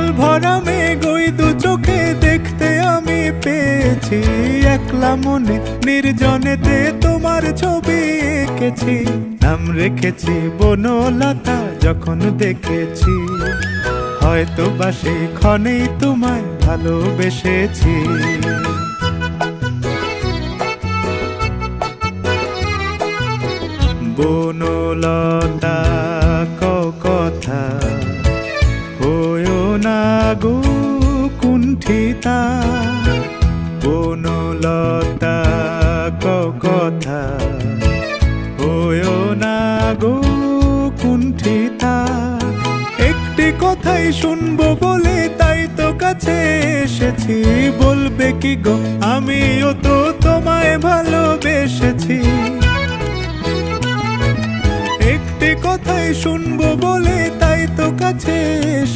জল ভরা মেঘ ওই দু চোখে দেখতে আমি পেয়েছি। একলা মনে নির্জনেতে তোমার ছবি এঁকেছি। নাম রেখেছি বনলতা যখন দেখেছি, হয়তো বা সেই ক্ষণেই তোমায় ভালোবেসেছি। বনলতা কথা হয়ো না গো কুণ্ঠিতা। বনলতা কথা হয়ো না গো কুণ্ঠিতা। একটি কথাই শুনবো বলে তাই তো কাছে এসেছি। বলবে কি গো আমিও তো তোমায় ভালোবেসেছি। একটি কথাই শুনবো বলে তাই তো কাছে এসে